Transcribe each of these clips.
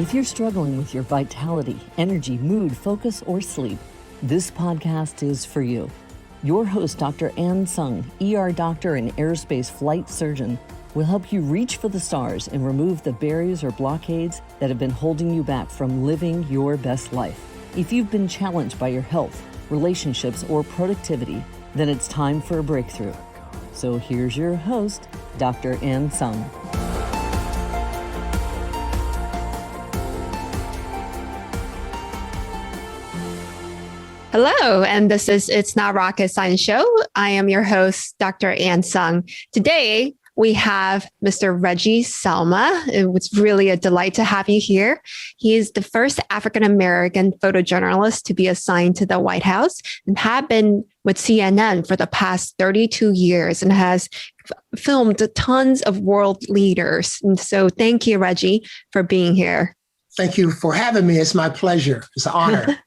If you're struggling with your vitality, energy, mood, focus, or sleep, this podcast is for you. Your host, Dr. Tsung, ER doctor and aerospace flight surgeon, will help you reach for the stars and remove the barriers or blockades that have been holding you back from living your best life. If you've been challenged by your health, relationships, or productivity, then it's time for a breakthrough. So here's your host, Dr. Tsung. Hello, and this is It's Not Rocket Science Show. I am your host, Dr. Tsung. Today, we have Mr. Reggie Selma. It was really a delight to have you here. He is the first African-American photojournalist to be assigned to the White House and have been with CNN for the past 32 years and has filmed tons of world leaders. And so thank you, Reggie, for being here. Thank you for having me. It's my pleasure. It's an honor.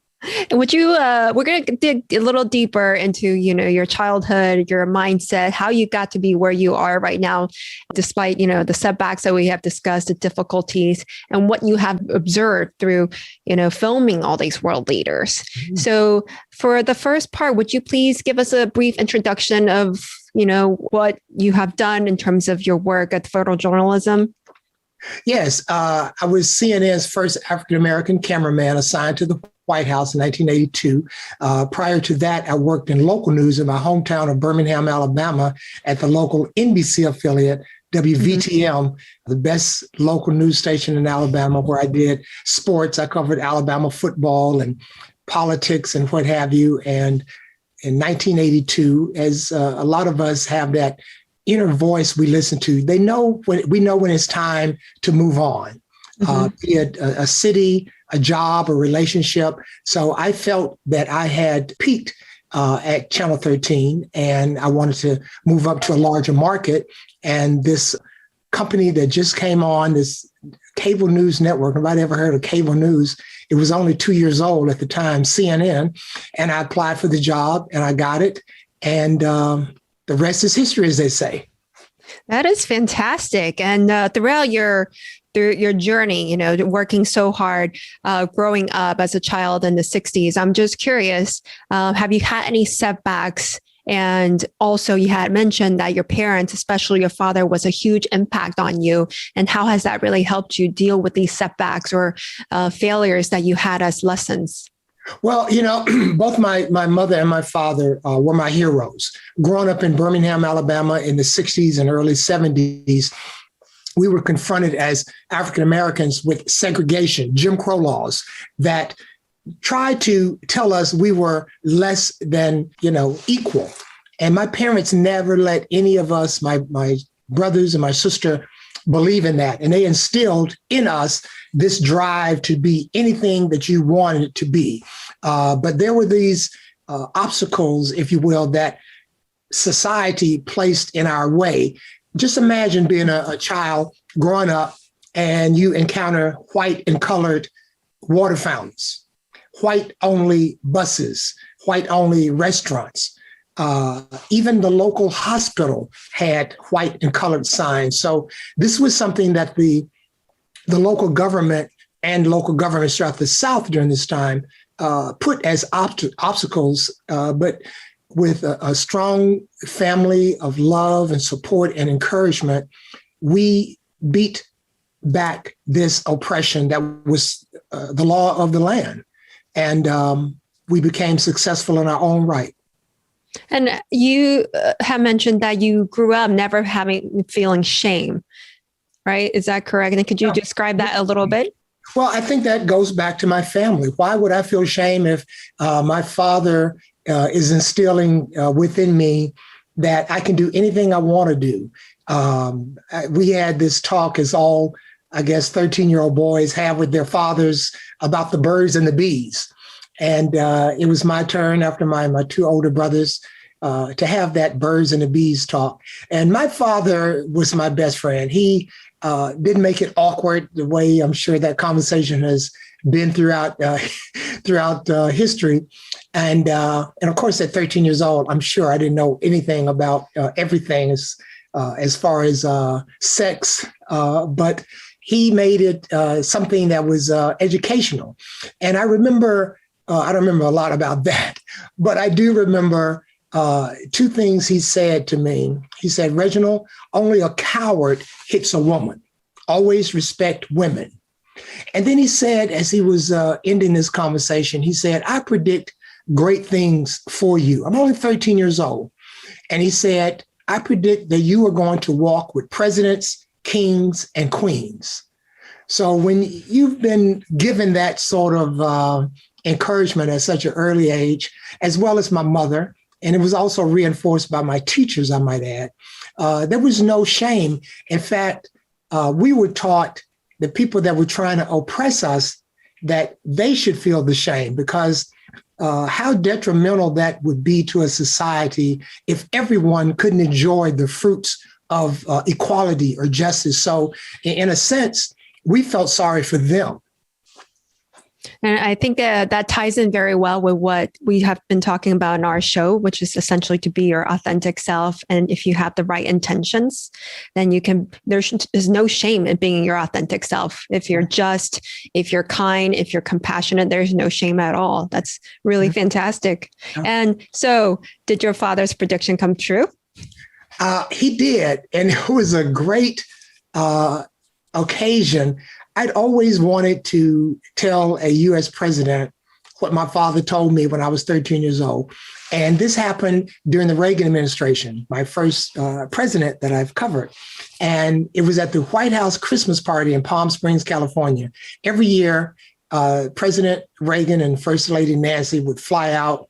Would you, we're going to dig a little deeper into, your childhood, your mindset, how you got to be where you are right now, despite, the setbacks that we have discussed, the difficulties, and what you have observed through, filming all these world leaders. Mm-hmm. So for the first part, would you please give us a brief introduction of, what you have done in terms of your work at photojournalism? Yes, I was CNN's first African-American cameraman assigned to the White House in 1982. Prior to that, I worked in local news in my hometown of Birmingham, Alabama, at the local NBC affiliate, WVTM, the best local news station in Alabama, where I did sports. I covered Alabama football and politics and what have you. And in 1982, as a lot of us have that inner voice we listen to, we know when it's time to move on, be it a city, a job, a relationship. So I felt that I had peaked at Channel 13 and I wanted to move up to a larger market. And this company that just came on, this cable news network, nobody ever heard of cable news. It was only 2 years old at the time, CNN. And I applied for the job and I got it. And the rest is history, as they say. That is fantastic. And throughout your journey, working so hard, growing up as a child in the 60s, I'm just curious, have you had any setbacks? And also you had mentioned that your parents, especially your father, was a huge impact on you. And how has that really helped you deal with these setbacks or failures that you had as lessons? Well, both my mother and my father were my heroes. Growing up in Birmingham, Alabama in the 60s and early 70s, we were confronted as African Americans with segregation, Jim Crow laws that tried to tell us we were less than, equal. And my parents never let any of us, my brothers and my sister, believe in that. And they instilled in us this drive to be anything that you wanted it to be. But there were these obstacles, if you will, that society placed in our way. Just imagine being a child growing up and you encounter white and colored water fountains, white only buses, white only restaurants. Even the local hospital had white and colored signs. So this was something that the local government and local governments throughout the South during this time put as obstacles, but with a strong family of love and support and encouragement, we beat back this oppression that was the law of the land. And we became successful in our own right. And you have mentioned that you grew up never feeling shame, right? Is that correct? And could you describe that a little bit? Well, I think that goes back to my family. Why would I feel shame if my father is instilling within me that I can do anything I want to do? We had this talk as all, I guess, 13-year-old boys have with their fathers about the birds and the bees. And it was my turn after my two older brothers to have that birds and the bees talk. And my father was my best friend. He didn't make it awkward the way I'm sure that conversation has been throughout history. And of course, at 13 years old, I'm sure I didn't know anything about everything as far as sex. But he made it something that was educational. And I remember, I don't remember a lot about that, but I do remember two things he said to me. He said, Reginald, only a coward hits a woman. Always respect women. And then he said, as he was ending this conversation, he said, I predict great things for you. I'm only 13 years old. And he said, I predict that you are going to walk with presidents, kings, and queens. So when you've been given that sort of encouragement at such an early age, as well as my mother, and it was also reinforced by my teachers, I might add, there was no shame. In fact, we were taught the people that were trying to oppress us that they should feel the shame, because how detrimental that would be to a society if everyone couldn't enjoy the fruits of equality or justice. So in a sense, we felt sorry for them. And I think that ties in very well with what we have been talking about in our show, which is essentially to be your authentic self. And if you have the right intentions, then you can, there's no shame in being your authentic self. If you're just, if you're kind, if you're compassionate, there's no shame at all. That's really fantastic. And so did your father's prediction come true? He did. And it was a great occasion. I'd always wanted to tell a U.S. president what my father told me when I was 13 years old. And this happened during the Reagan administration, my first president that I've covered. And it was at the White House Christmas party in Palm Springs, California. Every year, President Reagan and First Lady Nancy would fly out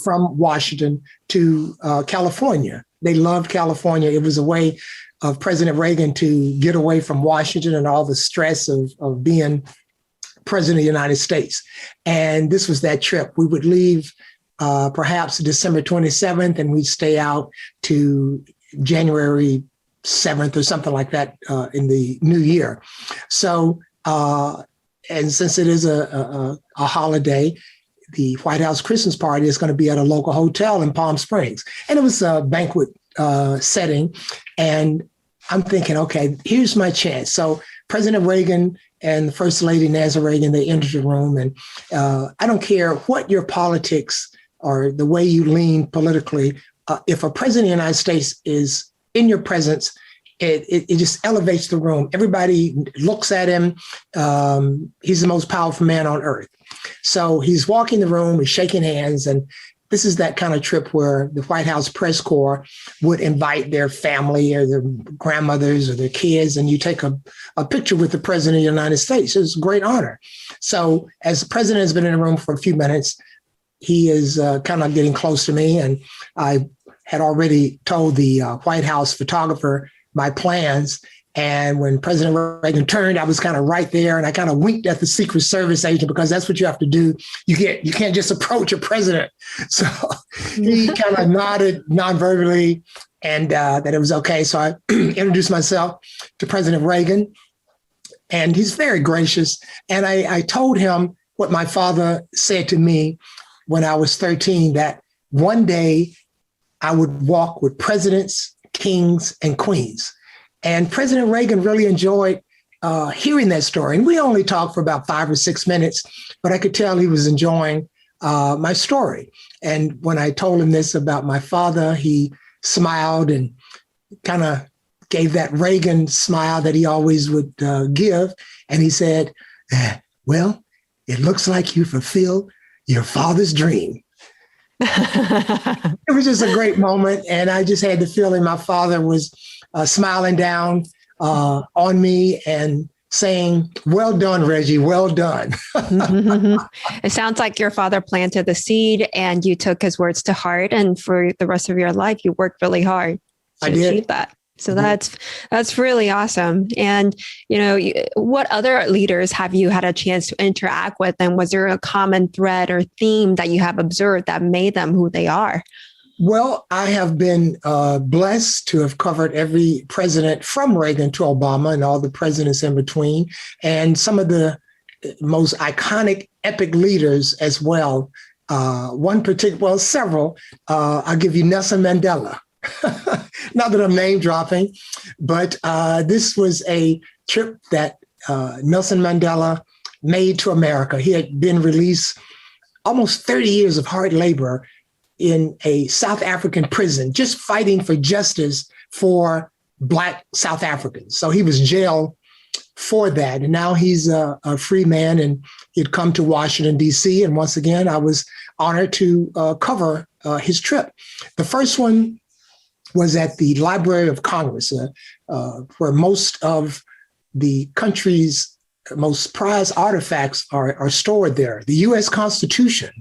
from Washington to California. They loved California. It was a way of President Reagan to get away from Washington and all the stress of being president of the United States. And this was that trip. We would leave perhaps December 27th, and we'd stay out to January 7th or something like that in the new year. So, and since it is a holiday, the White House Christmas party is going to be at a local hotel in Palm Springs. And it was a banquet setting. And I'm thinking, okay, here's my chance. So President Reagan and the First Lady Nancy Reagan, they entered the room. And I don't care what your politics or the way you lean politically, if a president of the United States is in your presence, it just elevates the room. Everybody looks at him. He's the most powerful man on earth. So he's walking the room, he's shaking hands, and this is that kind of trip where the White House press corps would invite their family or their grandmothers or their kids, and you take a picture with the president of the United States. It's a great honor. So as the president has been in the room for a few minutes, he is kind of getting close to me, and I had already told the White House photographer my plans. And when President Reagan turned, I was kind of right there, and I kind of winked at the Secret Service agent, because that's what you have to do. You can't just approach a president. So he kind of nodded non-verbally, and that it was okay. So I introduced myself to President Reagan, and he's very gracious. And I told him what my father said to me when I was 13, that one day I would walk with presidents, kings, and queens. And President Reagan really enjoyed hearing that story. And we only talked for about 5 or 6 minutes, but I could tell he was enjoying my story. And when I told him this about my father, he smiled and kind of gave that Reagan smile that he always would give. And he said, well, it looks like you fulfilled your father's dream. It was just a great moment. And I just had the feeling my father was smiling down on me and saying, well done, Reggie, well done. It sounds like your father planted the seed and you took his words to heart. And for the rest of your life, you worked really hard to achieve that. So that's really awesome. And, you know, what other leaders have you had a chance to interact with? And was there a common thread or theme that you have observed that made them who they are? Well, I have been blessed to have covered every president from Reagan to Obama and all the presidents in between, and some of the most iconic, epic leaders as well. Several. I'll give you Nelson Mandela. Not that I'm name dropping, but this was a trip that Nelson Mandela made to America. He had been released almost 30 years of hard labor in a South African prison, just fighting for justice for Black South Africans. So he was jailed for that. And now he's a free man, and he'd come to Washington, D.C. And once again, I was honored to cover his trip. The first one was at the Library of Congress, where most of the country's most prized artifacts are stored there. The U.S. Constitution,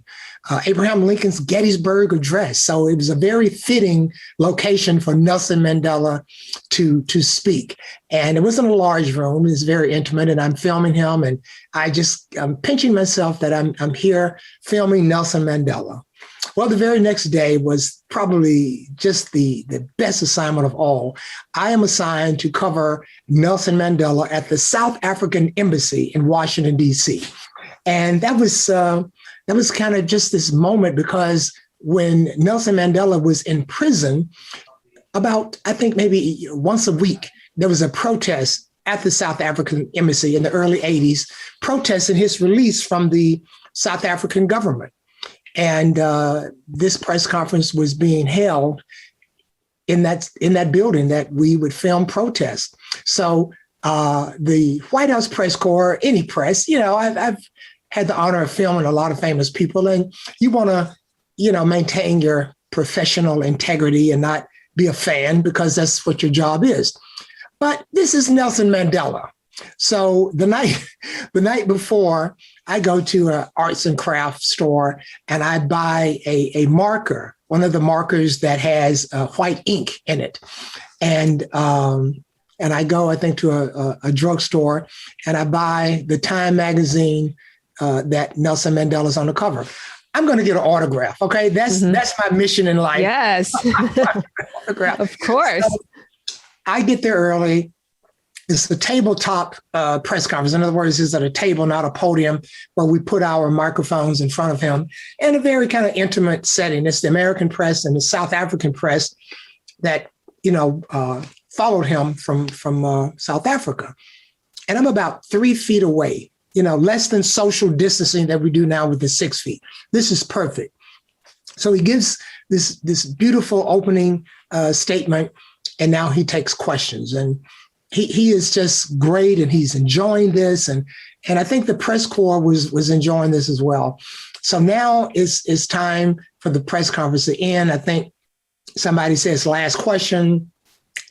Abraham Lincoln's Gettysburg Address. So it was a very fitting location for Nelson Mandela to speak. And it wasn't a large room. It was very intimate, and I'm filming him. And I'm pinching myself that I'm here filming Nelson Mandela. Well, the very next day was probably just the best assignment of all. I am assigned to cover Nelson Mandela at the South African Embassy in Washington, D.C. And that was kind of just this moment, because when Nelson Mandela was in prison, about, I think maybe once a week, there was a protest at the South African Embassy in the early 80s, protesting his release from the South African government. And this press conference was being held in that building that we would film protests. So the White House press corps, any press, I've had the honor of filming a lot of famous people, and you want to, maintain your professional integrity and not be a fan, because that's what your job is. But this is Nelson Mandela. So the night before, I go to an arts and crafts store, and I buy a marker, one of the markers that has white ink in it. And I go, I think, to a drugstore, and I buy the Time magazine that Nelson Mandela's on the cover. I'm going to get an autograph. Okay. That's my mission in life. Yes. Autograph. Of course. So I get there early. It's a tabletop press conference. In other words, it's at a table, not a podium, where we put our microphones in front of him in a very kind of intimate setting. It's the American press and the South African press that, followed him from South Africa. And I'm about 3 feet away, less than social distancing that we do now with the 6 feet. This is perfect. So he gives this beautiful opening statement, and now he takes questions. And he is just great, and he's enjoying this. And I think the press corps was enjoying this as well. So now it's time for the press conference to end. I think somebody says last question.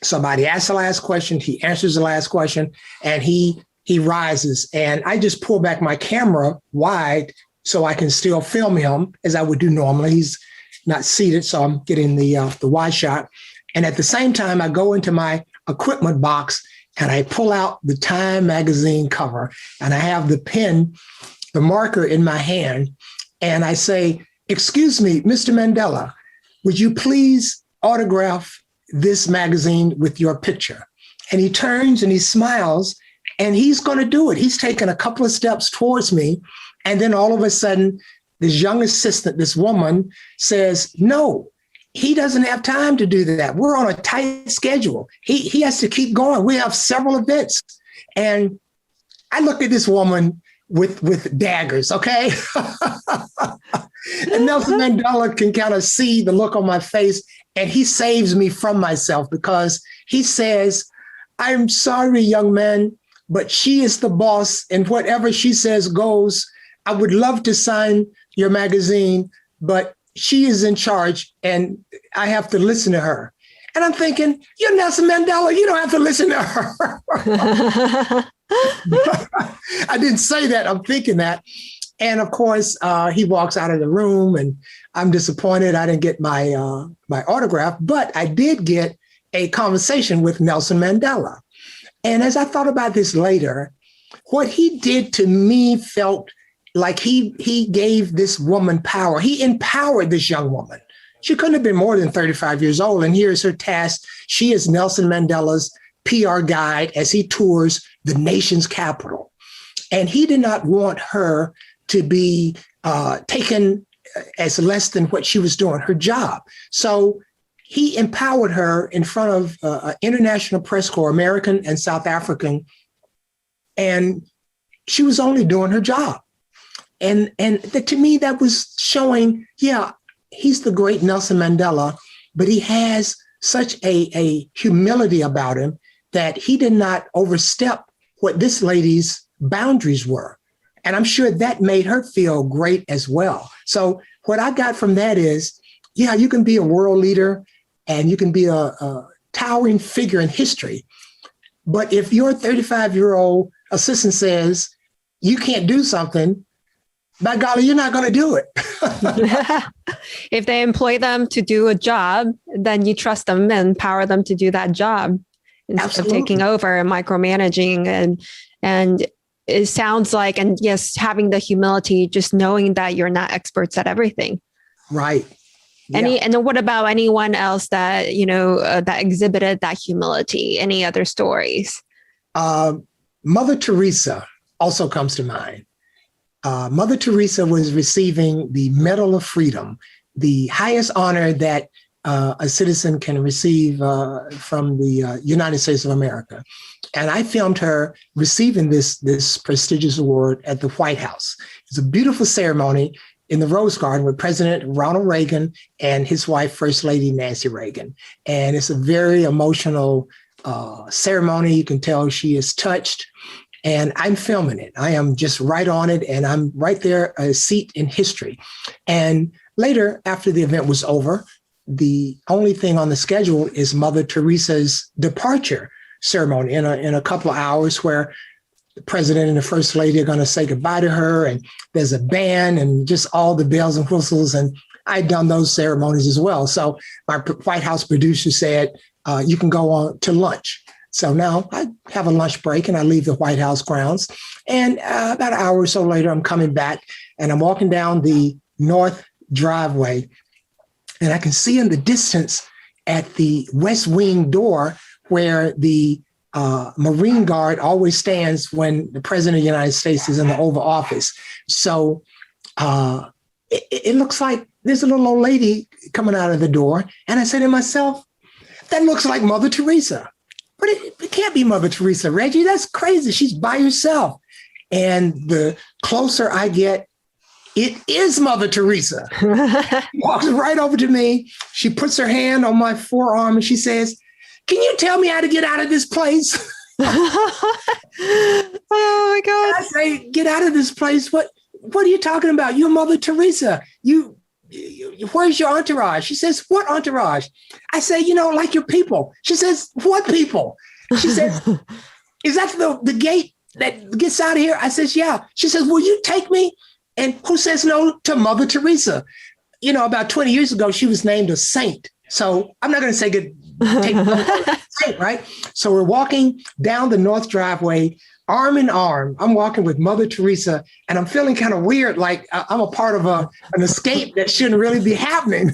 Somebody asks the last question. He answers the last question, and he rises. And I just pull back my camera wide so I can still film him as I would do normally. He's not seated, so I'm getting the wide shot. And at the same time, I go into my equipment box, and I pull out the Time magazine cover, and I have the pen, the marker in my hand, and I say, "Excuse me, Mr. Mandela, would you please autograph this magazine with your picture?" And he turns and he smiles, and he's going to do it. He's taken a couple of steps towards me, and then all of a sudden, this young assistant, this woman, says, "No, he doesn't have time to do that. We're on a tight schedule. He has to keep going. We have several events." And I look at this woman with daggers, okay? And Nelson Mandela can kind of see the look on my face, and he saves me from myself, because he says, "I'm sorry, young man, but she is the boss, and whatever she says goes. I would love to sign your magazine, but she is in charge, and I have to listen to her." And I'm thinking, you're Nelson Mandela. You don't have to listen to her. I didn't say that. I'm thinking that. And of course, he walks out of the room, and I'm disappointed I didn't get my autograph, but I did get a conversation with Nelson Mandela. And as I thought about this later, what he did to me felt like he gave this woman power. He empowered this young woman. She couldn't have been more than 35 years old. And here's her task. She is Nelson Mandela's PR guide as he tours the nation's capital. And he did not want her to be taken as less than what she was doing, her job. So he empowered her in front of an international press corps, American and South African, And she was only doing her job. And to me, that was showing, yeah, he's the great Nelson Mandela, but he has such a humility about him that he did not overstep what this lady's boundaries were. And I'm sure that made her feel great as well. So what I got from that is, yeah, you can be a world leader and you can be a towering figure in history. But if your 35-year-old assistant says you can't do something, by golly, you're not going to do it. If they employ them to do a job, then you trust them and empower them to do that job instead Absolutely. of taking over and micromanaging. And it sounds like, and yes, having the humility, just knowing that you're not experts at everything. Right. Yeah. And then what about anyone else that, that exhibited that humility? Any other stories? Mother Teresa also comes to mind. Mother Teresa was receiving the Medal of Freedom, the highest honor that a citizen can receive from the United States of America. And I filmed her receiving this prestigious award at the White House. It's a beautiful ceremony in the Rose Garden with President Ronald Reagan and his wife, First Lady Nancy Reagan. And it's a very emotional ceremony. You can tell she is touched. And I'm filming it. I am just right on it. And I'm right there, a seat in history. And later, after the event was over, the only thing on the schedule is Mother Teresa's departure ceremony in a couple of hours, where the president and the first lady are going to say goodbye to her. And there's a band and just all the bells and whistles. And I'd done those ceremonies as well. So my White House producer said, you can go on to lunch. So now I have a lunch break and I leave the White House grounds. And about an hour or so later, I'm coming back and I'm walking down the north driveway. And I can see in the distance at the West Wing door where the Marine Guard always stands when the President of the United States is in the Oval Office. So it looks like there's a little old lady coming out of the door. And I say to myself, that looks like Mother Teresa. But it can't be Mother Teresa, Reggie. That's crazy. She's by herself. And the closer I get, it is Mother Teresa. She walks right over to me. She puts her hand on my forearm and she says, "Can you tell me how to get out of this place?" Oh my God. And I say, "Get out of this place? What are you talking about? You're Mother Teresa. Where's your entourage?" She says, "What entourage?" I say, like your people. She says, "What people?" She says, "Is that the gate that gets out of here?" I says, "Yeah." She says, "Will you take me?" And who says no to Mother Teresa? About 20 years ago, she was named a saint. So I'm not going to say saint, right? So we're walking down the north driveway, arm in arm. I'm walking with Mother Teresa, and I'm feeling kind of weird, like I'm a part of an escape that shouldn't really be happening.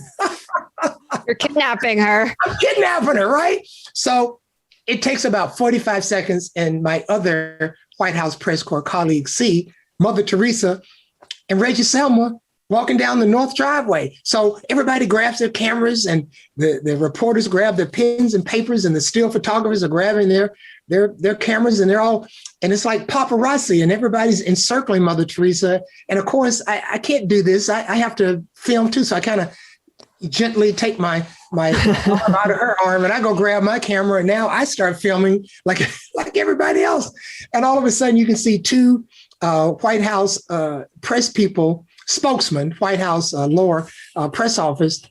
You're kidnapping her. I'm kidnapping her, right? So it takes about 45 seconds, and my other White House press corps colleagues see Mother Teresa and Reggie Selma walking down the north driveway. So everybody grabs their cameras, and the reporters grab their pens and papers, and the still photographers are grabbing their cameras, and and it's like paparazzi, and everybody's encircling Mother Teresa. And of course, I can't do this. I have to film too. So I kind of gently take my arm out of her arm, and I go grab my camera, and now I start filming like everybody else. And all of a sudden, you can see two White House press people, spokesman, White House lower press office,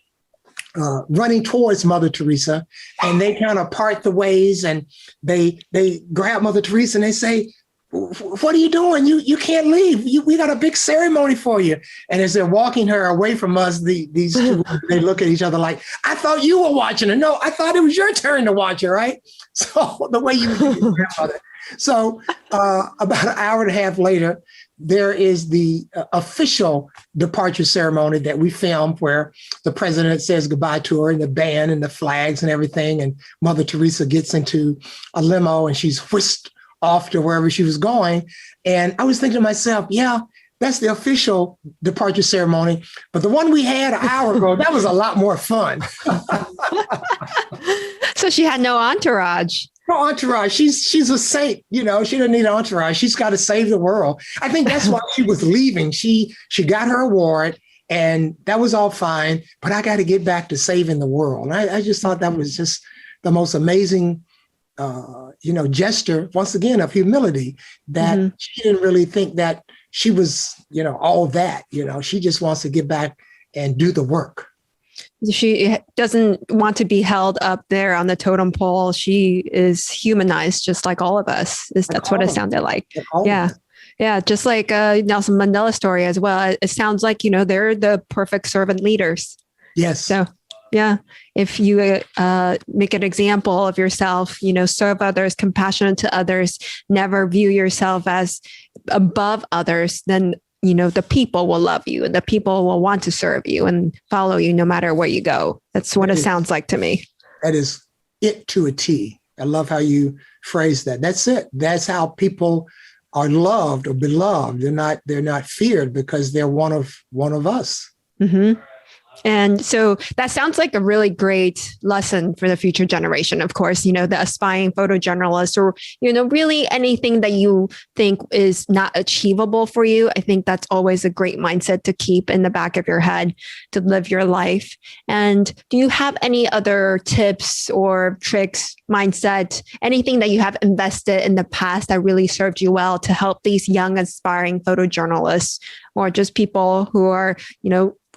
running towards Mother Teresa, and they kind of part the ways, and they grab Mother Teresa and they say, "What are you doing? You can't leave. We got a big ceremony for you." And as they're walking her away from us, these two, they look at each other like, "I thought you were watching her." "No, I thought it was your turn to watch her," right? So the way you would do grandmother. So about an hour and a half later, there is the official departure ceremony that we filmed, where the president says goodbye to her, and the band and the flags and everything. And Mother Teresa gets into a limo and she's whisked off to wherever she was going. And I was thinking to myself, yeah, that's the official departure ceremony. But the one we had an hour ago, that was a lot more fun. So she had no entourage. No entourage. She's a saint. She doesn't need an entourage. She's got to save the world. I think that's why she was leaving. She got her award, and that was all fine. But I got to get back to saving the world. And I just thought that was just the most amazing, gesture, once again, of humility, that she didn't really think that she was, all that. She just wants to get back and do the work. She doesn't want to be held up there on the totem pole. She is humanized just like all of us. That's what it sounded like. Yeah. Yeah. Just like Nelson Mandela's story as well. It sounds like, they're the perfect servant leaders. Yes. So, yeah. If you make an example of yourself, serve others, compassionate to others, never view yourself as above others, then the people will love you and the people will want to serve you and follow you no matter where you go. That's what it sounds like to me. That is it to a T. I love how you phrase that. That's it. That's how people are loved or beloved. They're not feared because they're one of us. Mm-hmm. And so that sounds like a really great lesson for the future generation. Of course, the aspiring photojournalist or, really anything that you think is not achievable for you. I think that's always a great mindset to keep in the back of your head to live your life. And do you have any other tips or tricks, mindset, anything that you have invested in the past that really served you well to help these young aspiring photojournalists or just people who are,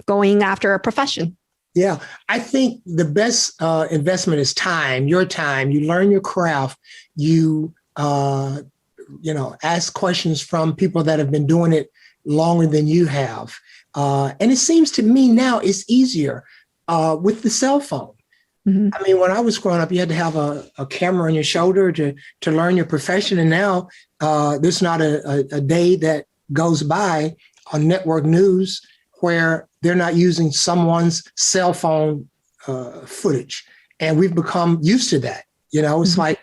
going after a profession? Yeah, I think the best investment is time, your time. You learn your craft. You, ask questions from people that have been doing it longer than you have. And it seems to me now it's easier with the cell phone. Mm-hmm. I mean, when I was growing up, you had to have a camera on your shoulder to learn your profession. And now there's not a day that goes by on network news where they're not using someone's cell phone footage. And we've become used to that. It's like,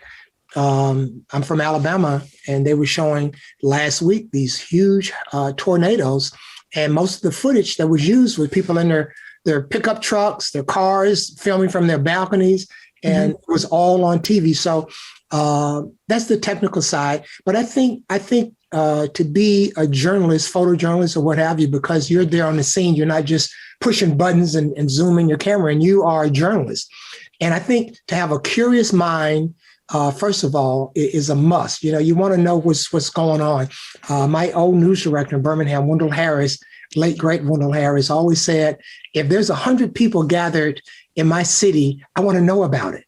I'm from Alabama, and they were showing last week these huge tornadoes. And most of the footage that was used was people in their pickup trucks, their cars, filming from their balconies. And it was all on TV. So that's the technical side. But I think to be a journalist, photojournalist or what have you, because you're there on the scene, you're not just pushing buttons and zooming your camera, and you are a journalist. And I think to have a curious mind, first of all, is a must. You want to know what's going on. My old news director in Birmingham, Wendell Harris, late great Wendell Harris, always said, if there's 100 people gathered in my city, I want to know about it.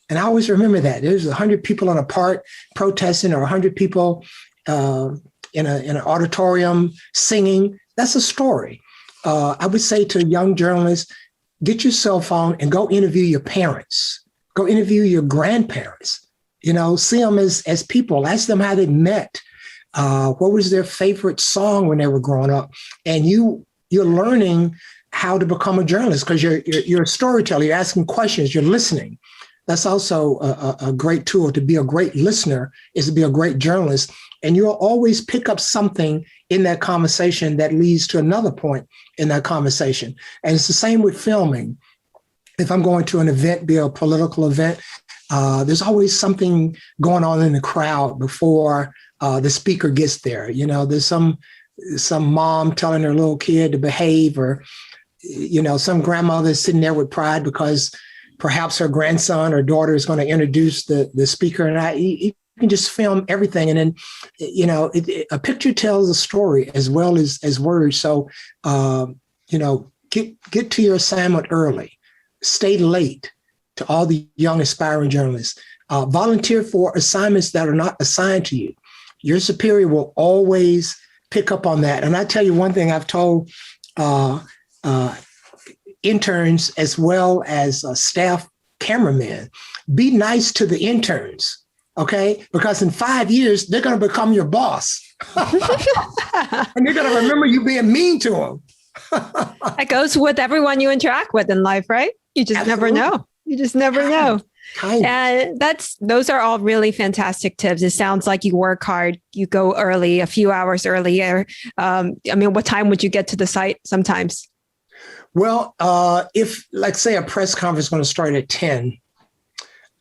And I always remember that. There's 100 people on a park protesting, or 100 people in an auditorium singing. That's a story. I would say to young journalists, get your cell phone and go interview your parents. Go interview your grandparents. See them as people. Ask them how they met. What was their favorite song when they were growing up? And you're learning how to become a journalist because you're a storyteller. You're asking questions. You're listening. That's also a great tool. To be a great listener is to be a great journalist. And you'll always pick up something in that conversation that leads to another point in that conversation. And it's the same with filming. If I'm going to an event, be a political event, there's always something going on in the crowd before the speaker gets there. There's some mom telling her little kid to behave, or, some grandmother sitting there with pride because perhaps her grandson or daughter is going to introduce the speaker. And you can just film everything. And then, a picture tells a story as well as words. So, get to your assignment early. Stay late. To all the young aspiring journalists, volunteer for assignments that are not assigned to you. Your superior will always pick up on that. And I tell you one thing I've told interns as well as staff cameramen, be nice to the interns, okay? Because in 5 years, they're going to become your boss. And they're going to remember you being mean to them. That goes with everyone you interact with in life, right? You just never know. You just never know. And those are all really fantastic tips. It sounds like you work hard. You go early, a few hours earlier. What time would you get to the site sometimes? Well, if, like, say, a press conference is going to start at 10,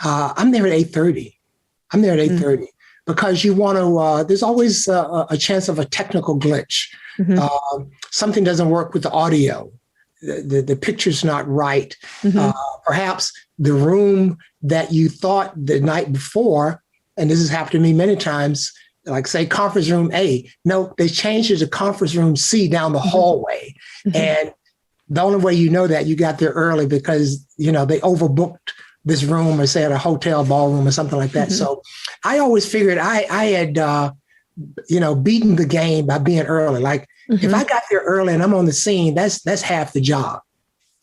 I'm there at 8:30. I'm there at 8:30 because you want to, there's always a chance of a technical glitch. Something doesn't work with the audio. The picture's not right. Perhaps the room that you thought the night before, and this has happened to me many times, like say conference room A, no, they changed it to conference room C down the hallway. And the only way you know that you got there early because, they overbooked this room or say at a hotel ballroom or something like that. So I always figured I had, beaten the game by being early. Like if I got there early and I'm on the scene, that's half the job.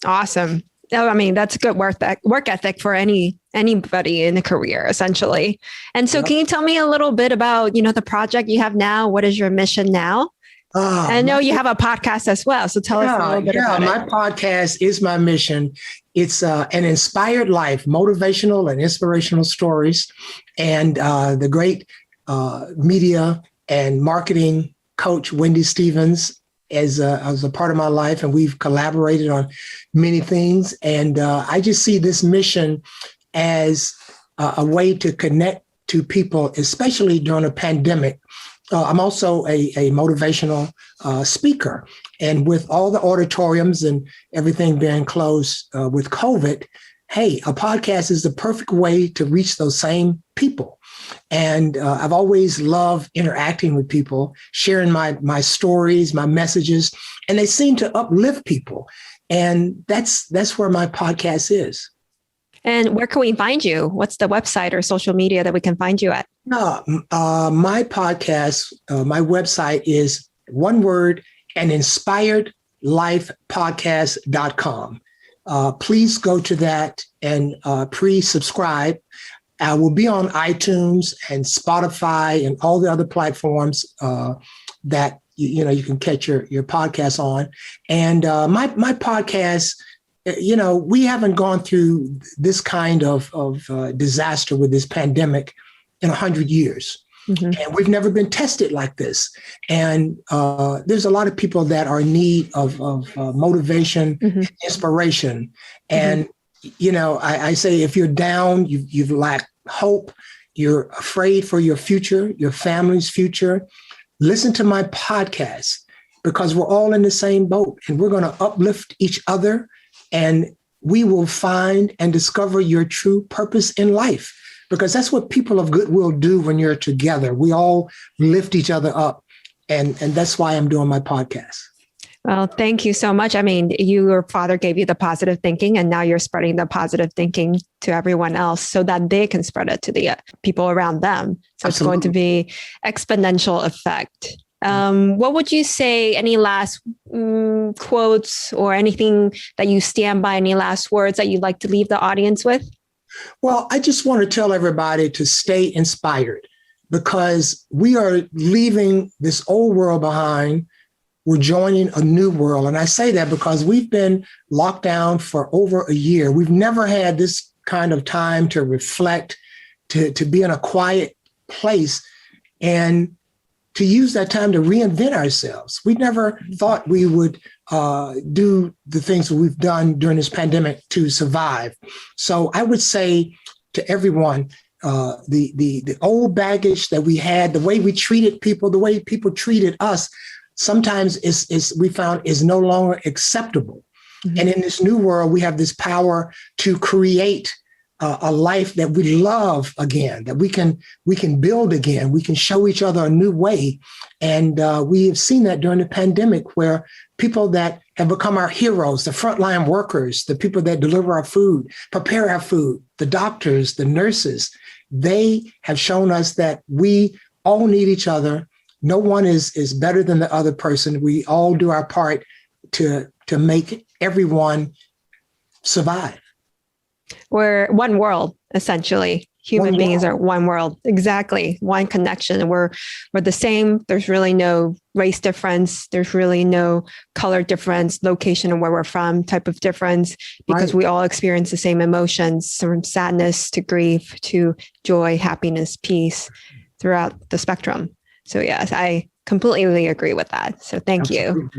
Awesome. I mean, that's a good work ethic for anybody in a career, essentially. And so can you tell me a little bit about, the project you have now? What is your mission now? I know you have a podcast as well. So tell us a little bit about it. My podcast is my mission. It's an inspired life, motivational and inspirational stories. And the great media and marketing coach, Wendy Stevens, as a part of my life. And we've collaborated on many things. And I just see this mission as a way to connect to people, especially during a pandemic. I'm also a motivational speaker. And with all the auditoriums and everything being closed with COVID, hey, a podcast is the perfect way to reach those same people. And I've always loved interacting with people, sharing my stories, my messages, and they seem to uplift people. And that's where my podcast is. And where can we find you? What's the website or social media that we can find you at? My podcast, my website is one word, aninspiredlifepodcast.com. Please go to that and pre-subscribe. We'll be on iTunes and Spotify and all the other platforms that you can catch your podcast on. And my podcast, we haven't gone through this kind of disaster with this pandemic in 100 years. And we've never been tested like this. And there's a lot of people that are in need of motivation, inspiration. And, I say if you're down, you've lacked hope, you're afraid for your future, your family's future, listen to my podcast because we're all in the same boat and we're going to uplift each other and we will find and discover your true purpose in life. Because that's what people of goodwill do when you're together. We all lift each other up. And that's why I'm doing my podcast. Well, thank you so much. I mean, your father gave you the positive thinking, and now you're spreading the positive thinking to everyone else so that they can spread it to the people around them. So Absolutely. It's going to be exponential effect. What would you say, any last quotes or anything that you stand by, any last words that you'd like to leave the audience with? Well, I just want to tell everybody to stay inspired because we are leaving this old world behind. We're joining a new world. And I say that because we've been locked down for over a year. We've never had this kind of time to reflect, to be in a quiet place and to use that time to reinvent ourselves. We never thought we would do the things that we've done during this pandemic to survive. So I would say to everyone, the old baggage that we had, the way we treated people, the way people treated us, sometimes we found is no longer acceptable. And in this new world, we have this power to create a life that we love again, that we can build again. We can show each other a new way. And we have seen that during the pandemic where people that have become our heroes, the frontline workers, the people that deliver our food, prepare our food, the doctors, the nurses, they have shown us that we all need each other. No one is better than the other person. We all do our part to make everyone survive. We're one world, essentially. Human beings are one world. Exactly. One connection. And we're the same. There's really no race difference. There's really no color difference, location of where we're from type of difference, because we all experience the same emotions, from sadness to grief to joy, happiness, peace throughout the spectrum. So yes, I completely agree with that. So thank you.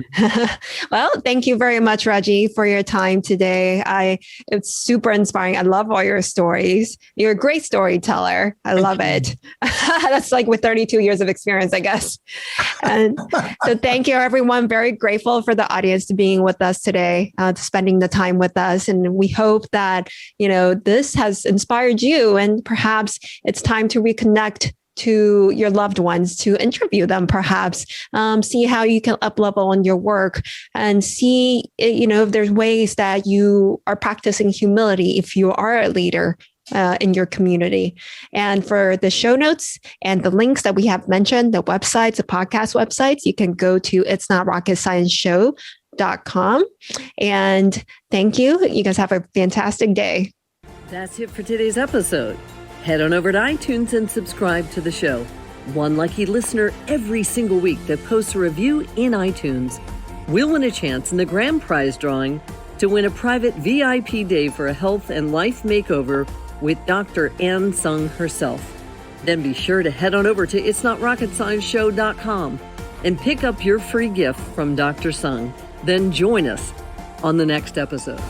Well, thank you very much, Reggie, for your time today. It's super inspiring. I love all your stories. You're a great storyteller. I love it. That's like with 32 years of experience, I guess. And so thank you, everyone. Very grateful for the audience to being with us today, spending the time with us. And we hope that, this has inspired you, and perhaps it's time to reconnect to your loved ones, to interview them, perhaps, see how you can up-level on your work, and see, if there's ways that you are practicing humility if you are a leader in your community. And for the show notes and the links that we have mentioned, the websites, the podcast websites, you can go to itsnotrocketscienceshow.com. And thank you. You guys have a fantastic day. That's it for today's episode. Head on over to iTunes and subscribe to the show. One lucky listener every single week that posts a review in iTunes will win a chance in the grand prize drawing to win a private VIP day for a health and life makeover with Dr. Tsung herself. Then be sure to head on over to itsnotrocketscienceshow.com and pick up your free gift from Dr. Tsung. Then join us on the next episode.